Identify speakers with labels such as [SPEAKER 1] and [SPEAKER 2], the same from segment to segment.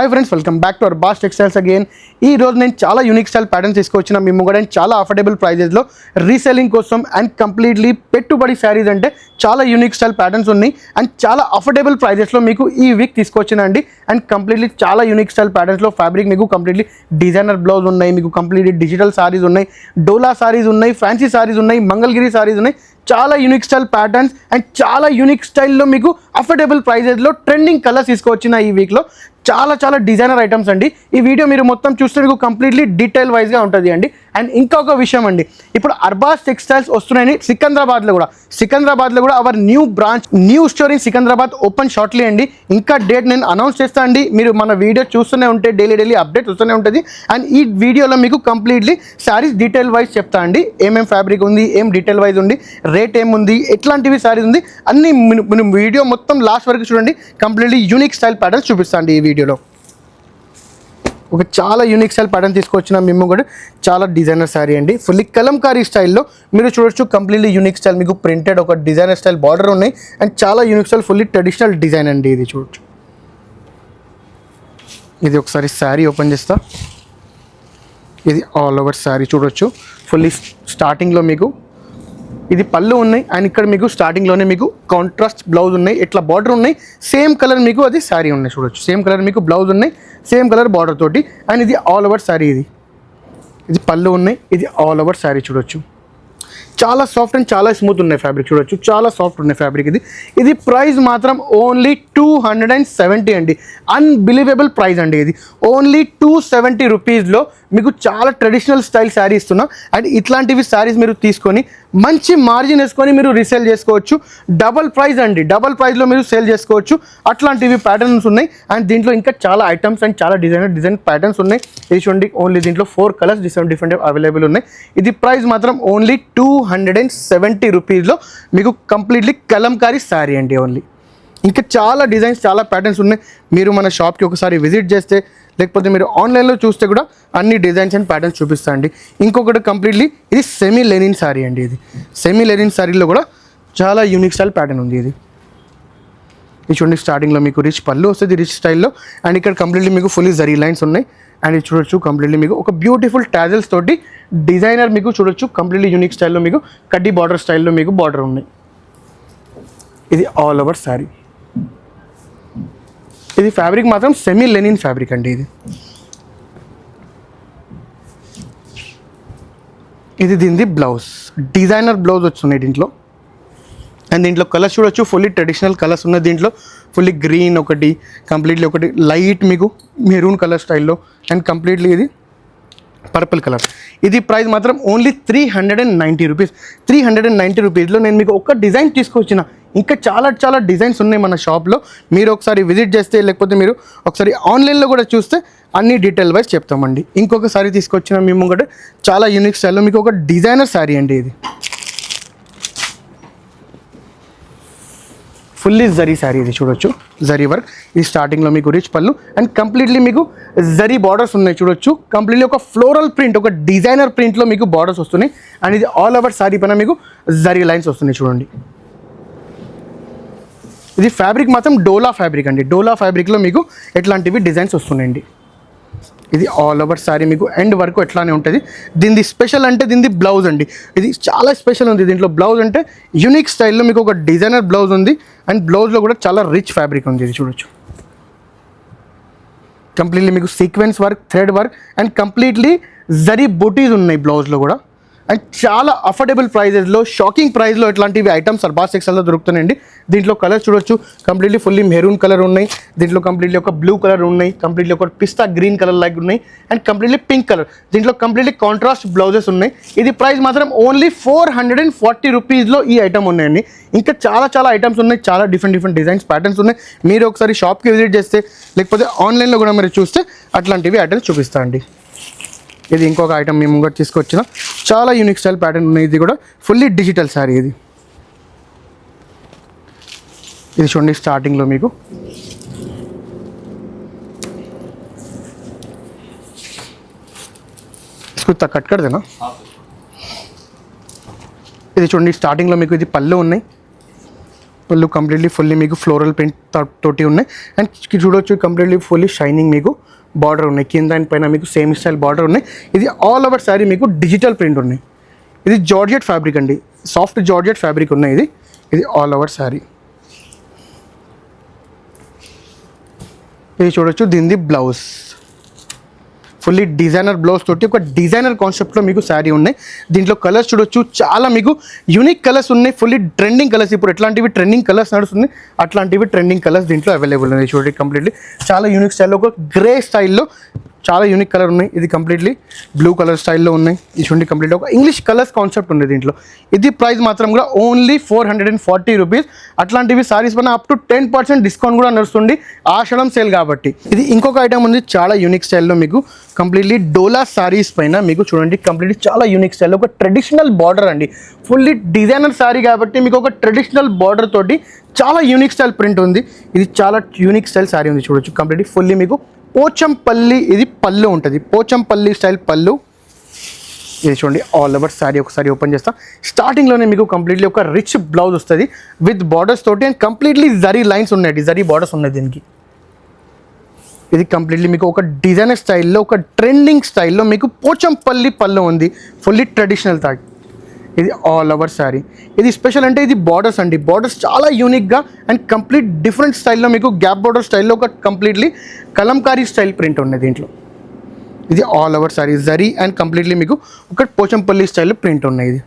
[SPEAKER 1] Hi friends, welcome back to our boss textiles again. ఈ రోజు నేను చాలా యూనిక్ స్టైల్ ప్యాటర్న్స్ తీసుకొచ్చిన మీ ముంగడ చాలా అఫోర్డబుల్ ప్రైజెస్లో రీసెల్లింగ్ కోసం అండ్ కంప్లీట్లీ పెట్టుబడి శారీస్ అంటే చాలా యూనిక్ స్టైల్ ప్యాటర్న్స్ ఉన్నాయి అండ్ చాలా అఫోర్డబుల్ ప్రైజెస్లో మీకు ఈ వీక్ తీసుకొచ్చిన అండి. అండ్ కంప్లీట్లీ చాలా యూనిక్ స్టైల్ ప్యాటర్న్స్లో ఫ్యాబ్రిక్ మీకు కంప్లీట్లీ డిజైనర్ బ్లౌజ్ ఉన్నాయి, మీకు కంప్లీట్లీ డిజిటల్ సారీస్ ఉన్నాయి, డోలా సారీస్ ఉన్నాయి, ఫ్యాన్సీ సారీస్ ఉన్నాయి, మంగళగిరి సారీస్ ఉన్నాయి. చాలా యూనిక్ స్టైల్ ప్యాటర్న్స్ అండ్ చాలా యూనిక్ స్టైల్లో మీకు అఫోర్డబుల్ ప్రైజెస్లో ట్రెండింగ్ కలర్స్ తీసుకొచ్చిన ఈ వీక్లో చాలా డిజైనర్ ఐటమ్స్ అండి. ఈ వీడియో మీరు మొత్తం చూస్తే మీకు కంప్లీట్లీ డీటెయిల్ వైజ్గా ఉంటుంది అండి. అండ్ ఇంకొక విషయం అండి, ఇప్పుడు అర్బాస్ టెక్స్టైల్స్ వస్తున్నాయని సికింద్రాబాద్లో కూడా our new branch, new store in Secunderabad open shortly అండి. ఇంకా డేట్ నేను అనౌన్స్ చేస్తాను అండి. మీరు మన వీడియో చూస్తూనే ఉంటే డైలీ అప్డేట్స్ వస్తూనే ఉంటుంది. అండ్ ఈ వీడియోలో మీకు కంప్లీట్లీ శారీస్ డీటెయిల్ వైజ్ చెప్తా అండి. ఏమేం ఫ్యాబ్రిక్ ఉంది, ఏం డీటెయిల్ వైజ్ ఉంది, రేట్ ఏముంది, ఎట్లాంటివి శారీస్ ఉంది అన్ని వీడియో మొత్తం లాస్ట్ వరకు చూడండి. కంప్లీట్లీ యూనిక్ స్టైల్ ప్యాటర్న్స్ చూపిస్తాను అండి. ఈ వీడియోలో ఒక చాలా యూనిక్ స్టైల్ ప్యాటర్న్ తీసుకొచ్చిన మేము కూడా చాలా డిజైనర్ శారీ అండి. ఫుల్లీ కలంకారీ స్టైల్లో మీరు చూడొచ్చు. కంప్లీట్లీ యూనిక్ స్టైల్ మీకు ప్రింటెడ్ ఒక డిజైనర్ స్టైల్ బార్డర్ ఉన్నాయి అండ్ చాలా unique style fully traditional design అండి. ఇది చూడొచ్చు. ఇది ఒకసారి శారీ ఓపెన్ చేస్తా. ఇది ఆల్ ఓవర్ శారీ చూడొచ్చు. ఫుల్లీ స్టార్టింగ్లో మీకు ఇది పళ్ళు ఉన్నాయి అండ్ ఇక్కడ మీకు స్టార్టింగ్లోనే మీకు కాంట్రాస్ట్ బ్లౌజ్ ఉన్నాయి, ఇట్లా బార్డర్ ఉన్నాయి, సేమ్ కలర్ మీకు అది శారీ ఉన్నాయి చూడొచ్చు. సేమ్ కలర్ మీకు బ్లౌజ్ ఉన్నాయి, సేమ్ కలర్ బార్డర్ తోటి. అండ్ ఇది ఆల్ ఓవర్ శారీ. ఇది పళ్ళు ఉన్నాయి, ఇది ఆల్ ఓవర్ శారీ చూడొచ్చు. చాలా సాఫ్ట్ అండ్ చాలా స్మూత్ ఉన్నాయి ఫ్యాబ్రిక్ చూడొచ్చు. చాలా సాఫ్ట్ ఉన్నాయి ఫ్యాబ్రిక్. ఇది ప్రైస్ మాత్రం ఓన్లీ 270 అండి. అన్బిలీవబుల్ ప్రైస్ అండి. ఇది ఓన్లీ 270 రూపీస్లో మీకు చాలా ట్రెడిషనల్ స్టైల్ శారీ ఇస్తున్నా. అండ్ ఇట్లాంటివి శారీస్ మీరు తీసుకొని మంచి మార్జిన్ వేసుకొని మీరు రీసేల్ చేసుకోవచ్చు. డబల్ ప్రైస్ అండి. డబల్ ప్రైస్లో మీరు సేల్ చేసుకోవచ్చు. అట్లాంటివి ప్యాటర్న్స్ ఉన్నాయి. అండ్ దీంట్లో ఇంకా చాలా ఐటమ్స్ అండ్ చాలా డిజైన్ ప్యాటర్న్స్ ఉన్నాయి. ఇది చూడండి. ఓన్లీ దీంట్లో 4 కలర్స్ డిఫరెంట్ అవైలబుల్ ఉన్నాయి. ఇది ప్రైస్ మాత్రం ఓన్లీ 270 రూపీస్లో మీకు కంప్లీట్లీ కలంకారీ శారీ అండి. ఓన్లీ ఇంకా చాలా డిజైన్స్, చాలా ప్యాటర్న్స్ ఉన్నాయి. మీరు మన షాప్కి ఒకసారి విజిట్ చేస్తే లేకపోతే మీరు ఆన్లైన్లో చూస్తే కూడా అన్ని డిజైన్స్ అండ్ ప్యాటర్న్స్ చూపిస్తా అండి. ఇంకొకటి కంప్లీట్లీ ఇది సెమీ లెనిన్ శారీ అండి. ఇది సెమీ లెనిన్ శారీలో కూడా చాలా యూనిక్ స్టైల్ ప్యాటర్న్ ఉంది. ఇది చూడండి. స్టార్టింగ్లో మీకు రిచ్ పళ్ళు వస్తుంది, రిచ్ స్టైల్లో. అండ్ ఇక్కడ కంప్లీట్లీ మీకు ఫుల్లీ జరీ లైన్స్ ఉన్నాయి. అండ్ ఇది చూడొచ్చు. కంప్లీట్లీ మీకు ఒక బ్యూటిఫుల్ టాజల్స్ తోటి డిజైనర్ మీకు చూడొచ్చు. కంప్లీట్లీ యూనిక్ స్టైల్లో మీకు కడ్డీ బార్డర్ స్టైల్లో మీకు బార్డర్ ఉన్నాయి. ఇది ఆల్ ఓవర్ శారీ. ఇది ఫ్యాబ్రిక్ మాత్రం సెమీ లెనిన్ ఫ్యాబ్రిక్ అండి. ఇది దీనిది బ్లౌజ్, డిజైనర్ బ్లౌజ్ వస్తున్నాయి దీంట్లో. అండ్ దీంట్లో కలర్స్ చూడొచ్చు. ఫుల్లీ ట్రెడిషనల్ కలర్స్ ఉన్నాయి దీంట్లో. ఫుల్లీ గ్రీన్ ఒకటి, కంప్లీట్లీ ఒకటి లైట్ మీకు మెరూన్ కలర్ స్టైల్లో, అండ్ కంప్లీట్లీ ఇది పర్పుల్ కలర్. ఇది ప్రైస్ మాత్రం ఓన్లీ 390 రూపీస్. 390 రూపీస్లో నేను మీకు ఒక డిజైన్ తీసుకొచ్చిన. ఇంకా చాలా డిజైన్స్ ఉన్నాయి మన షాప్లో. మీరు ఒకసారి విజిట్ చేస్తే లేకపోతే మీరు ఒకసారి ఆన్లైన్లో కూడా చూస్తే అన్ని డీటెయిల్ వైజ్ చెప్తామండి. ఇంకొక సారీ తీసుకొచ్చిన మేము కూడా చాలా యూనిక్ స్టైల్లో మీకు ఒక డిజైనర్ శారీ అండి. ఇది ఫుల్లీ జరీ శారీ. ఇది చూడొచ్చు. జరీ వర్క్. ఇది స్టార్టింగ్లో మీకు రిచ్ పళ్ళు అండ్ కంప్లీట్లీ మీకు జరీ బార్డర్స్ ఉన్నాయి చూడొచ్చు. కంప్లీట్లీ ఒక ఫ్లోరల్ ప్రింట్, ఒక డిజైనర్ ప్రింట్లో మీకు బార్డర్స్ వస్తున్నాయి. అండ్ ఇది ఆల్ ఓవర్ శారీ పైన మీకు జరీ లైన్స్ వస్తున్నాయి చూడండి. ఇది ఫ్యాబ్రిక్ మాత్రం డోలా ఫ్యాబ్రిక్ అండి. డోలా ఫ్యాబ్రిక్లో మీకు ఎట్లాంటివి డిజైన్స్ వస్తున్నాయండి. ఇది ఆల్ ఓవర్ శారీ మీకు ఎండ్ వరకు ఎట్లానే ఉంటుంది. దీనిది స్పెషల్ అంటే దీనిది బ్లౌజ్ అండి. ఇది చాలా స్పెషల్ ఉంది. దీంట్లో బ్లౌజ్ అంటే యూనిక్ స్టైల్లో మీకు ఒక డిజైనర్ బ్లౌజ్ ఉంది. అండ్ బ్లౌజ్లో కూడా చాలా రిచ్ ఫ్యాబ్రిక్ ఉంది. ఇది చూడొచ్చు. కంప్లీట్లీ మీకు sequence work, thread work and completely జరీ బూటీస్ ఉన్నాయి బ్లౌజ్లో కూడా. అండ్ చాలా అఫోర్డబుల్ ప్రైజెస్లో, షాకింగ్ ప్రైస్లో ఇట్లాంటివి ఐటమ్స్ అర్బాస్ టెక్స్టైల్స్లో దొరుకుతున్నాయండి. దీంట్లో కలర్స్ చూడొచ్చు. కంప్లీట్లీ ఫుల్లీ మెరూన్ కలర్ ఉన్నాయి. దీంట్లో కంప్లీట్లీ ఒక బ్లూ కలర్ ఉన్నాయి. కంప్లీట్లీ ఒక పిస్తా గ్రీన్ కలర్ లాగా ఉన్నాయి. And completely pink colour. దీంట్లో కంప్లీట్లీ కాంట్రాస్ట్ బ్లౌజెస్ ఉన్నాయి. ఇది ప్రైస్ మాత్రం ఓన్లీ 440 రూపీస్లో ఈ ఐటమ్ ఉన్నాయండి. ఇంకా చాలా ఐటమ్స్ ఉన్నాయి. చాలా డిఫరెంట్ డిజైన్స్, ప్యాటర్న్స్ ఉన్నాయి. మీరు ఒకసారి షాప్కి విజిట్ చేస్తే లేకపోతే ఆన్లైన్లో కూడా మీరు చూస్తే అట్లాంటివి ఐటమ్స్ చూపిస్తా అండి. ఇది ఇంకొక ఐటమ్ మేము కూడా తీసుకొచ్చిన చాలా యూనిక్ స్టైల్ ప్యాటర్న్ ఉన్నాయి. ఇది కూడా ఫుల్లీ డిజిటల్ శారీ. ఇది చూడండి. స్టార్టింగ్లో మీకు కట్ కడదేనా. ఇది చూడండి. స్టార్టింగ్లో మీకు ఇది పళ్ళు ఉన్నాయి. పళ్ళు కంప్లీట్లీ ఫుల్లీ మీకు ఫ్లోరల్ ప్రింట్ తోటి ఉన్నాయి. అండ్ చూడొచ్చు కంప్లీట్లీ ఫుల్లీ షైనింగ్ మీకు బార్డర్ ఉన్నాయి. కింద అండ్ పైన మీకు సేమ్ స్టైల్ బార్డర్ ఉన్నాయి. ఇది ఆల్ ఓవర్ శారీ మీకు డిజిటల్ ప్రింట్ ఉన్నాయి. ఇది జార్జెట్ ఫ్యాబ్రిక్ అండి, సాఫ్ట్ జార్జెట్ ఫ్యాబ్రిక్ ఉన్నాయి. ఇది ఆల్ ఓవర్ శారీ. ఇది చూడొచ్చు దీనిది బ్లౌజ్, ఫుల్లీ డిజైనర్ బ్లౌజ్ తోటి ఒక డిజైనర్ కాన్సెప్ట్లో మీకు శారీ ఉన్నాయి. దీంట్లో కలర్స్ చూడొచ్చు, చాలా మీకు యూనిక్ కలర్స్ ఉన్నాయి. ఫుల్లీ ట్రెండింగ్ కలర్స్, ఇప్పుడు ఎట్లాంటివి ట్రెండింగ్ కలర్స్ నడుస్తుంది అట్లాంటివి ట్రెండింగ్ కలర్స్ దీంట్లో అవైలబుల్ ఉన్నాయి. చూడండి కంప్లీట్లీ చాలా యూనిక్ స్టైల్లో ఒక గ్రే స్టైల్లో చాలా యూనిక్ కలర్ ఉన్నాయి. ఇది కంప్లీట్లీ బ్లూ కలర్ స్టైల్లో ఉన్నాయి. ఇది చూడండి కంప్లీట్లీ ఒక ఇంగ్లీష్ కలర్స్ కాన్సెప్ట్ ఉంది దీంట్లో. ఇది ప్రైస్ మాత్రం కూడా ఓన్లీ 440 రూపీస్. అట్లాంటివి సారీస్ పైన అప్ టు 10% డిస్కౌంట్ కూడా నడుస్తుంది ఆషాఢం సేల్ కాబట్టి. ఇది ఇంకొక ఐటమ్ ఉంది చాలా యూనిక్ స్టైల్లో మీకు కంప్లీట్లీ డోలా సారీస్ పైన మీకు చూడండి కంప్లీట్లీ చాలా యూనిక్ స్టైల్లో ఒక ట్రెడిషనల్ బార్డర్ అండి. ఫుల్లీ డిజైనర్ సారీ కాబట్టి మీకు ఒక ట్రెడిషనల్ బార్డర్ తోటి చాలా యూనిక్ స్టైల్ ప్రింట్ ఉంది. ఇది చాలా యూనిక్ స్టైల్ సారీ ఉంది. చూడొచ్చు కంప్లీట్లీ ఫుల్లీ మీకు పోచంపల్లి ఇది పళ్ళు ఉంటుంది, పోచంపల్లి స్టైల్ పళ్ళు. ఇది చూడండి ఆల్ ఓవర్ శారీ. ఒకసారి ఓపెన్ చేస్తా. స్టార్టింగ్లోనే మీకు కంప్లీట్లీ ఒక రిచ్ బ్లౌజ్ వస్తుంది విత్ బార్డర్స్ తోటి అండ్ కంప్లీట్లీ జరీ లైన్స్ ఉన్నాయి, జరీ బార్డర్స్ ఉన్నాయి దీనికి. ఇది కంప్లీట్లీ మీకు ఒక డిజైనర్ స్టైల్లో ఒక ట్రెండింగ్ స్టైల్లో మీకు పోచంపల్లి పళ్ళు ఉంది, ఫుల్లీ ట్రెడిషనల్ థాట్. ఇది ఆల్ ఓవర్ శారీ. ఇది స్పెషల్ అంటే ఇది బార్డర్స్ అండి, బార్డర్స్ చాలా యూనిక్గా అండ్ కంప్లీట్ డిఫరెంట్ స్టైల్లో మీకు గ్యాప్ బార్డర్ స్టైల్లో ఒక కంప్లీట్లీ కలంకారీ స్టైల్ ప్రింట్ ఉన్నాయి దీంట్లో. ఇది all over sari zari and completely మీకు ఒక పోచంపల్లి స్టైల్లో ప్రింట్ ఉన్నాయి.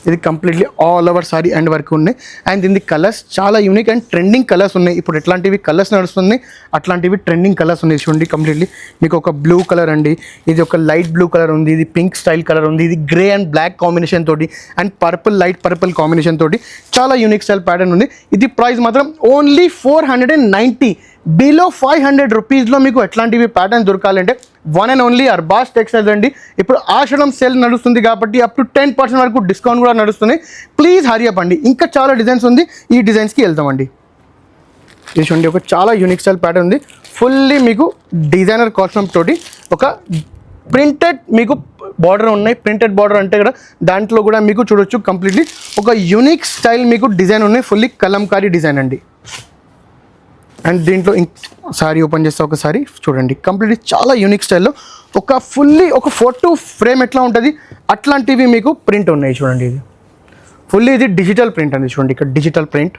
[SPEAKER 1] ఇది completely all over sorry and work ఉన్నాయి. అండ్ దీని కలర్స్ చాలా యూనిక్ అండ్ ట్రెండింగ్ కలర్స్ ఉన్నాయి. ఇప్పుడు ఎట్లాంటివి కలర్స్ నడుస్తున్నాయి అట్లాంటివి ట్రెండింగ్ కలర్స్ ఉన్నాయి. చూడండి కంప్లీట్లీ మీకు ఒక బ్లూ కలర్ అండి, ఇది ఒక లైట్ బ్లూ కలర్ ఉంది, ఇది పింక్ స్టైల్ కలర్ ఉంది, ఇది గ్రే అండ్ బ్లాక్ కాంబినేషన్ తోటి and purple light purple combination తోటి చాలా యూనిక్ స్టైల్ ప్యాటర్న్ ఉంది. ఇది ప్రైస్ మాత్రం ఓన్లీ 490. బిలో 500 రూపీస్లో మీకు ఎట్లాంటివి ప్యాటర్న్స్ దొరకాలంటే one and only Arbaz textiles అండి. ఇప్పుడు ఆషాఢం సేల్ నడుస్తుంది కాబట్టి అప్ టు 10% వరకు డిస్కౌంట్ కూడా నడుస్తుంది. ప్లీజ్ హరీ అప్ అండి, ఇంకా చాలా డిజైన్స్ ఉంది, ఈ డిజైన్స్కి వెళ్తామండి. ఇది చూడండి ఒక చాలా యూనిక్ స్టైల్ ప్యాటర్న్ ఉంది, ఫుల్లీ మీకు డిజైనర్ కాన్సెప్ట్ తోటి ఒక ప్రింటెడ్ మీకు బార్డర్ ఉన్నాయి. ప్రింటెడ్ బార్డర్ అంటే కూడా దాంట్లో కూడా మీకు చూడొచ్చు కంప్లీట్లీ ఒక యూనిక్ స్టైల్ మీకు డిజైన్ ఉన్నాయి, ఫుల్లీ కలంకారీ డిజైన్ అండి. అండ్ దీంట్లో సారీ ఓపెన్ చేస్తే ఒకసారి చూడండి కంప్లీట్లీ చాలా యూనిక్ స్టైల్లో ఒక ఫుల్లీ ఒక ఫోటో ఫ్రేమ్ ఎట్లా ఉంటుంది అట్లాంటివి మీకు ప్రింట్ ఉన్నాయి. చూడండి ఇది ఫుల్లీ ఇది డిజిటల్ ప్రింట్ అండి. చూడండి ఇక్కడ డిజిటల్ ప్రింట్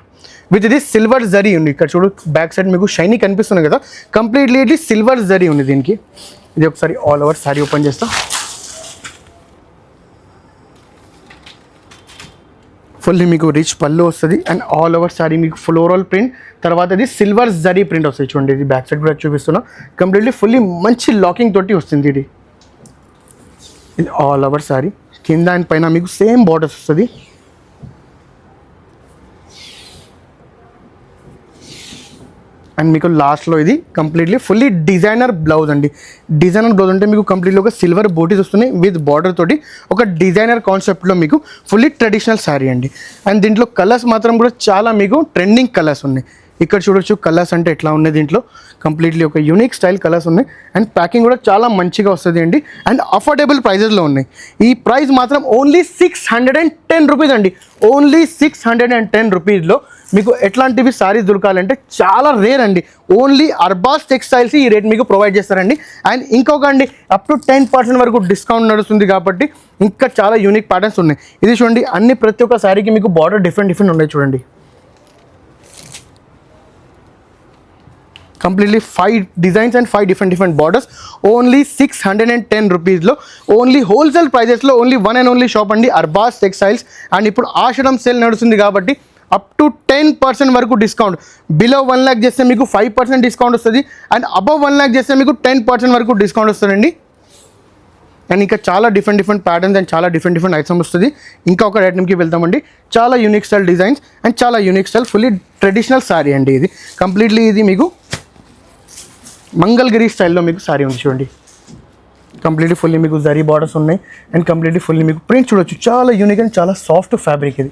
[SPEAKER 1] విత్ ఇది సిల్వర్ జరీ ఉంది. ఇక్కడ చూడు బ్యాక్ సైడ్ మీకు షైనీ కనిపిస్తుంది కదా, కంప్లీట్లీ ఇది సిల్వర్ జరీ ఉంది దీనికి. ఇది ఒకసారి ఆల్ ఓవర్ సారీ ఓపెన్ చేస్తా. ఫుల్లీ మీకు రిచ్ పళ్ళు వస్తుంది అండ్ ఆల్ ఓవర్ సారీ మీకు ఫ్లోరల్ ప్రింట్, తర్వాత ఇది సిల్వర్ జరీ ప్రింట్ వస్తుంది. చూడండి ఇది బ్యాక్ సైడ్ కూడా చూపిస్తున్నా, కంప్లీట్లీ ఫుల్లీ మంచి లాకింగ్ తోటి వస్తుంది. ఇది ఆల్ ఓవర్ సారీ కింద అండ్ పైన మీకు సేమ్ బార్డర్స్ వస్తుంది. అండ్ మీకు లాస్ట్లో ఇది కంప్లీట్లీ ఫుల్లీ డిజైనర్ బ్లౌజ్ అండి. డిజైనర్ బ్లౌజ్ అంటే మీకు కంప్లీట్లీ ఒక సిల్వర్ బోటీస్ వస్తున్నాయి విత్ బార్డర్ తోటి ఒక డిజైనర్ కాన్సెప్ట్లో మీకు ఫుల్లీ ట్రెడిషనల్ శారీ అండి. అండ్ దీంట్లో కలర్స్ మాత్రం కూడా చాలా మీకు ట్రెండింగ్ కలర్స్ ఉన్నాయి. ఇక్కడ చూడొచ్చు కలర్స్ అంటే ఎట్లా ఉన్నాయి, దీంట్లో కంప్లీట్లీ ఒక యూనిక్ స్టైల్ కలర్స్ ఉన్నాయి అండ్ ప్యాకింగ్ కూడా చాలా మంచిగా వస్తుంది అండి. అండ్ అఫోర్డబుల్ ప్రైజెస్లో ఉన్నాయి. ఈ ప్రైస్ మాత్రం ఓన్లీ 610 రూపీస్ అండి. ఓన్లీ 610 రూపీస్లో మీకు ఎట్లాంటివి సారీస్ దొరకాలంటే చాలా రేర్ అండి. ఓన్లీ అర్బాస్ టెక్స్టైల్స్ ఈ రేట్ మీకు ప్రొవైడ్ చేస్తారండి. అండ్ ఇంకొక అండి అప్ టు 10% వరకు డిస్కౌంట్ నడుస్తుంది కాబట్టి ఇంకా చాలా యూనిక్ ప్యాటర్న్స్ ఉన్నాయి. ఇది చూడండి అన్ని ప్రతి ఒక్క సారీకి మీకు బార్డర్ డిఫరెంట్ ఉన్నాయి. చూడండి completely 5 designs and 5 different borders. Only 610 రూపీస్లో ఓన్లీ హోల్సేల్ ప్రైజెస్లో only one and only shop అండి అర్బాస్ టెక్స్టైల్స్. అండ్ ఇప్పుడు ఆషాఢం సేల్ నడుస్తుంది కాబట్టి అప్ టు 10% వరకు డిస్కౌంట్. బిలో 1 lakh చేస్తే మీకు 5% డిస్కౌంట్ వస్తుంది అండ్ అబవ్ 1 lakh చేస్తే మీకు 10% వరకు డిస్కౌంట్ వస్తుందండి. అండ్ ఇంకా చాలా డిఫరెంట్ ప్యాటర్న్స్ అండ్ చాలా డిఫరెంట్ ఐటమ్స్ వస్తుంది. ఇంకా ఒక ఐటమ్కి వెళ్తామండి. చాలా యూనిక్ స్టైల్ డిజైన్స్ అండ్ చాలా unique style fully traditional sari అండి. ఇది కంప్లీట్లీ ఇది మీకు మంగళగిరి స్టైల్లో మీకు శారీ ఉంది. చూడండి కంప్లీట్లీ ఫుల్లీ మీకు జరీ బార్డర్స్ ఉన్నాయి అండ్ కంప్లీట్లీ ఫుల్లీ మీకు ప్రింట్ చూడొచ్చు, చాలా యూనిక్ అండ్ చాలా సాఫ్ట్ ఫ్యాబ్రిక్. ఇది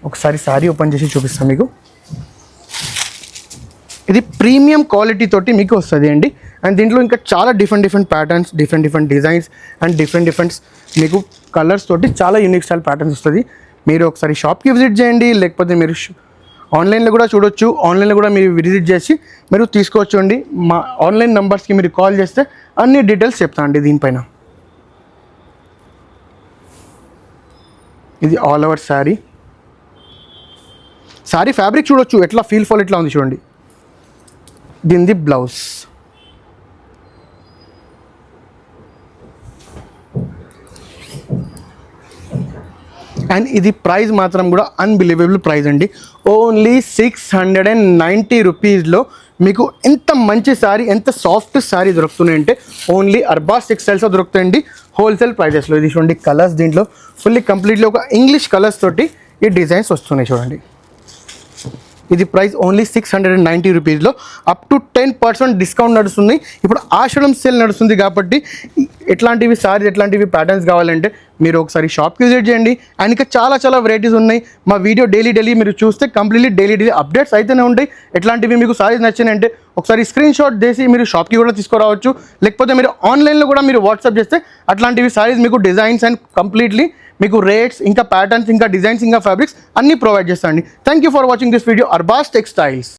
[SPEAKER 1] ఒకసారి శారీ ఓపెన్ చేసి చూపిస్తాను మీకు. ఇది ప్రీమియం క్వాలిటీ తోటి మీకు వస్తుంది అండి. అండ్ దీంట్లో ఇంకా చాలా different patterns, different designs and different మీకు కలర్స్ తోటి చాలా యూనిక్ స్టైల్ ప్యాటర్న్స్ వస్తుంది. మీరు ఒకసారి షాప్కి విజిట్ చేయండి, లేకపోతే మీరు ఆన్లైన్లో కూడా చూడొచ్చు. ఆన్లైన్లో కూడా మీరు విజిట్ చేసి మీరు తీసుకోవచ్చు అండి. మా ఆన్లైన్ నెంబర్స్కి మీరు కాల్ చేస్తే అన్ని డీటెయిల్స్ చెప్తాను అండి దీనిపైన. ఇది all over sari. Sari fabric చూడొచ్చు ఎట్లా ఫాల్ ఎట్లా ఉంది చూడండి. దీనిది బ్లౌజ్. అండ్ ఇది ప్రైస్ మాత్రం కూడా అన్బిలీవబుల్ ప్రైస్ అండి. ఓన్లీ 690 రూపీస్లో మీకు ఎంత మంచి శారీ, ఎంత సాఫ్ట్ శారీ దొరుకుతున్నాయంటే ఓన్లీ అర్బాస్ టెక్స్టైల్స్లో దొరుకుతాయండి హోల్సేల్ ప్రైజెస్లో. ఇది చూడండి కలర్స్, దీంట్లో ఫుల్లీ కంప్లీట్లీ ఒక ఇంగ్లీష్ కలర్స్ తోటి ఈ డిజైన్స్ వస్తున్నాయి చూడండి. ఇది ప్రైస్ ఓన్లీ 690 రూపీస్లో అప్ టు 10% డిస్కౌంట్ నడుస్తుంది. ఇప్పుడు ఆషాఢం సేల్ నడుస్తుంది కాబట్టి ఎట్లాంటివి సారీస్, ఎట్లాంటివి ప్యాటర్న్స్ కావాలంటే మీరు ఒకసారి షాప్కి విజిట్ చేయండి. అండ్ ఇంకా చాలా చాలా వెరైటీస్ ఉన్నాయి. మా వీడియో డైలీ మీరు చూస్తే కంప్లీట్లీ డైలీ అప్డేట్స్ అయితేనే ఉంటాయి. ఎట్లాంటివి మీకు సారీస్ నచ్చినాయంటే ఒకసారి స్క్రీన్ షాట్ చేసి మీరు షాప్కి కూడా తీసుకురావచ్చు, లేకపోతే మీరు ఆన్లైన్లో కూడా మీరు వాట్సాప్ చేస్తే అట్లాంటివి సారీస్ మీకు డిజైన్స్ అండ్ కంప్లీట్లీ మీకు రేట్స్, ఇంకా ప్యాటర్న్స్, ఇంకా డిజైన్స్, ఇంకా ఫ్యాబ్రిక్స్ అన్నీ ప్రొవైడ్ చేస్తానండి. Thank you for watching this video Arbaz textiles.